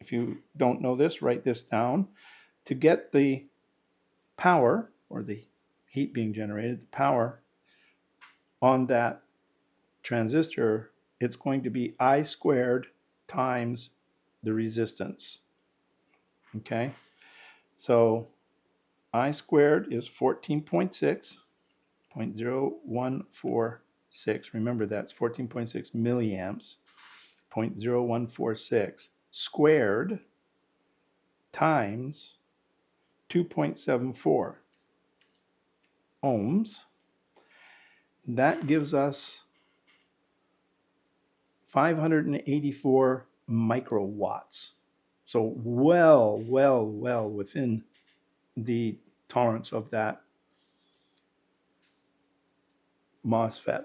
if you don't know this, write this down. To get the power, or the heat being generated, the power on that transistor, it's going to be I squared times the resistance. Okay, so I squared is 14.6, 0.0146. Remember, that's 14.6 milliamps, 0.0146 squared times 2.74 ohms. That gives us 584 microwatts. So well within the tolerance of that MosFet.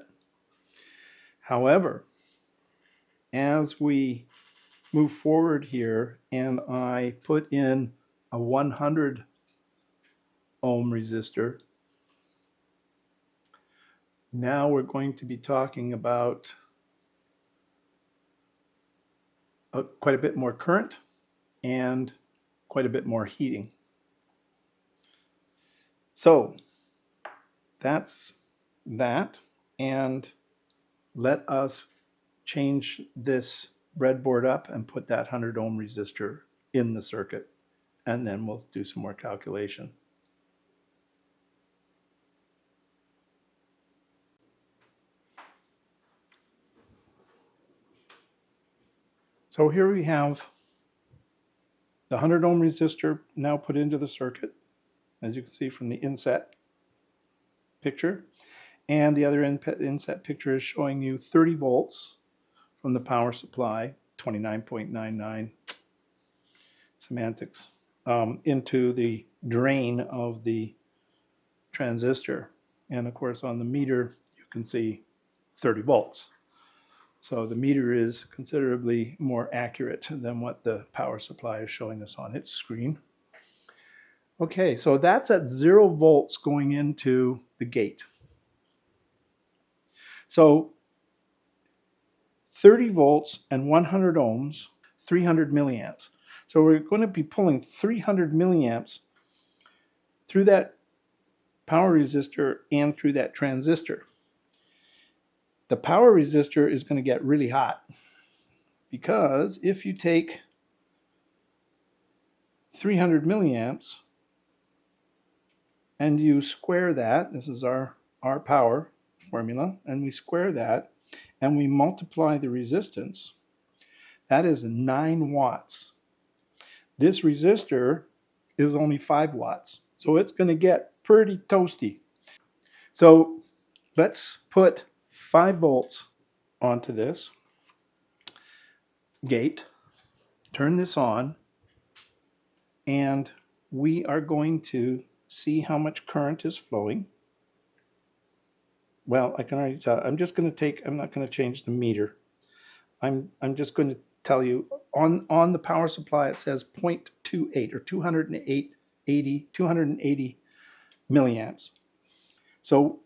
However, as we move forward here and I put in a 100 ohm resistor, now we're going to be talking about quite a bit more current and quite a bit more heating. So that's that, and let us change this breadboard up and put that 100 ohm resistor in the circuit, and then we'll do some more calculation. So here we have the 100 ohm resistor now put into the circuit, as you can see from the inset picture. And the other inset picture is showing you 30 volts from the power supply, 29.99 semantics, into the drain of the transistor. And of course on the meter you can see 30 volts. So the meter is considerably more accurate than what the power supply is showing us on its screen. Okay, so that's at 0 volts going into the gate. So 30 volts and 100 ohms, 300 milliamps. So we're going to be pulling 300 milliamps through that power resistor and through that transistor. The power resistor is going to get really hot because if you take 300 milliamps and you square that, this is our power formula, and we square that and we multiply the resistance, that is 9 watts. This resistor is only 5 watts, so it's going to get pretty toasty. So let's put 5 volts onto this gate, turn this on, and we are going to see how much current is flowing. Well, I can already tell. I'm not going to change the meter. I'm just going to tell you on the power supply it says 0.28 or 280 milliamps. So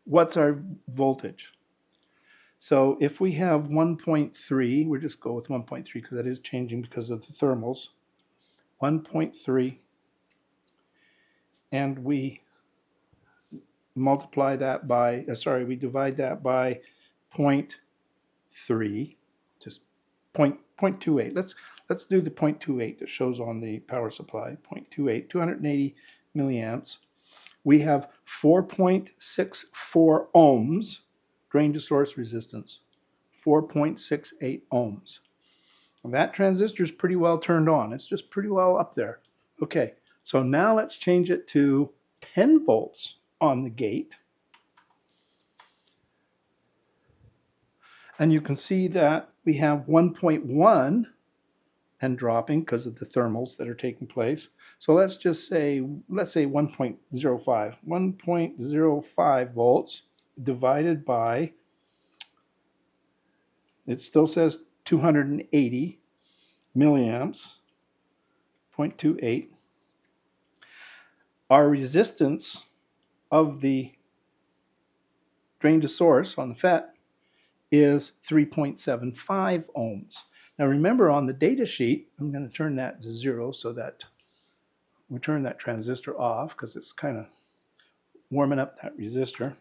what's our voltage? So if we have 1.3, we'll just go with 1.3 because that is changing because of the thermals. 1.3, and we multiply that by, we divide that by 0.3, just 0.28. Let's do the 0.28 that shows on the power supply. 0.28, 280 milliamps. We have 4.64 ohms drain to source resistance, 4.68 ohms. And that transistor is pretty well turned on. It's just pretty well up there. Okay, so now let's change it to 10 volts on the gate. And you can see that we have 1.1 and dropping because of the thermals that are taking place. So let's say 1.05. 1.05 volts divided by, it still says 280 milliamps, 0.28. Our resistance of the drain to source on the FET is 3.75 ohms. Now remember, on the data sheet, I'm going to turn that to 0 so that we turn that transistor off because it's kind of warming up that resistor.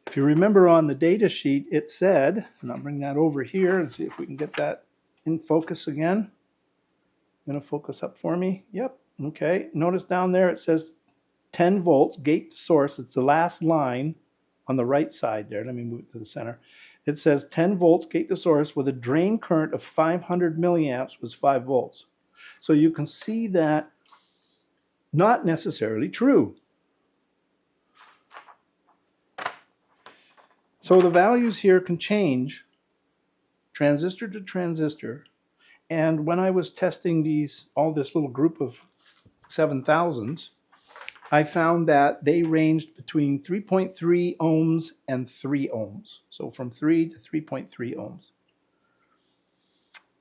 If you remember on the data sheet, it said, and I'll bring that over here and see if we can get that in focus again. Going to focus up for me. Yep. Okay. Notice down there it says 10 volts gate to source. It's the last line on the right side there. Let me move it to the center. It says 10 volts gate to source with a drain current of 500 milliamps was 5 volts. So you can see that not necessarily true. So the values here can change transistor to transistor. And when I was testing all this little group of 7000s, I found that they ranged between 3.3 ohms and 3 ohms. So from 3 to 3.3 ohms.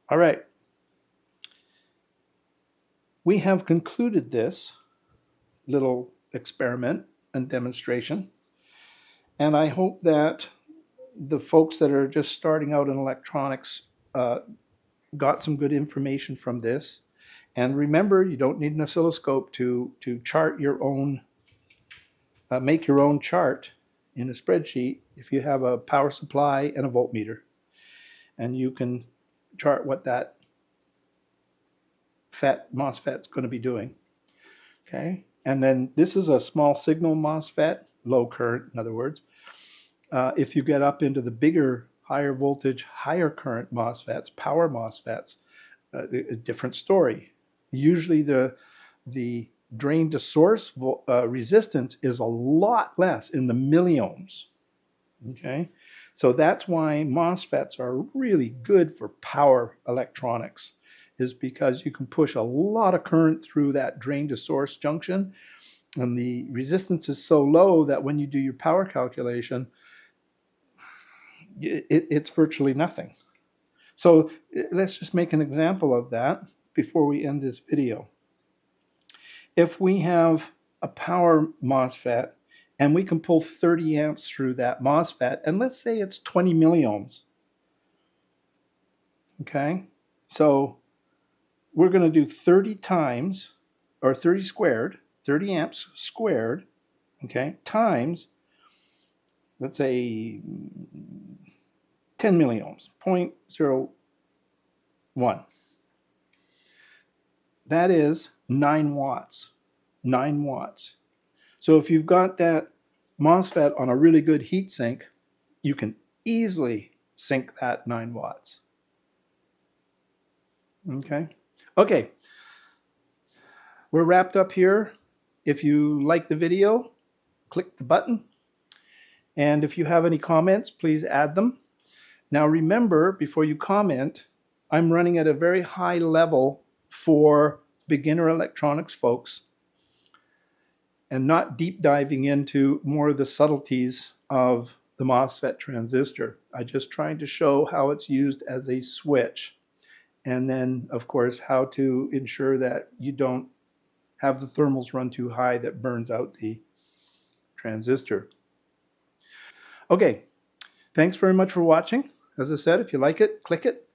All right. We have concluded this little experiment and demonstration. And I hope that the folks that are just starting out in electronics got some good information from this. And remember, you don't need an oscilloscope to chart your own, make your own chart in a spreadsheet if you have a power supply and a voltmeter. And you can chart what that MosFet is going to be doing. Okay, and then this is a small signal MosFet, low current, in other words. If you get up into the bigger, higher voltage, higher current MosFets, power MosFets, a different story. Usually the drain to source resistance is a lot less, in the milliohms. Okay, so that's why MosFets are really good for power electronics, is because you can push a lot of current through that drain to source junction, and the resistance is so low that when you do your power calculation, it's virtually nothing. So let's just make an example of that before we end this video. If we have a power MosFet and we can pull 30 amps through that MOSFET, and let's say it's 20 milliohms. Okay, so we're going to do 30 times, or 30 squared, 30 amps squared, okay, times, let's say 10 milliohms, 0.01. That is 9 watts. 9 watts. So if you've got that MOSFET on a really good heat sink, you can easily sink that 9 watts. Okay. Okay. We're wrapped up here. If you like the video, click the button. And if you have any comments, please add them. Now remember, before you comment, I'm running at a very high level for beginner electronics folks and not deep diving into more of the subtleties of the MOSFET transistor. I'm just trying to show how it's used as a switch. And then, of course, how to ensure that you don't have the thermals run too high that burns out the transistor. Okay, thanks very much for watching. As I said, if you like it, click it.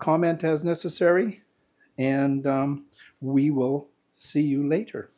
Comment as necessary. And we will see you later.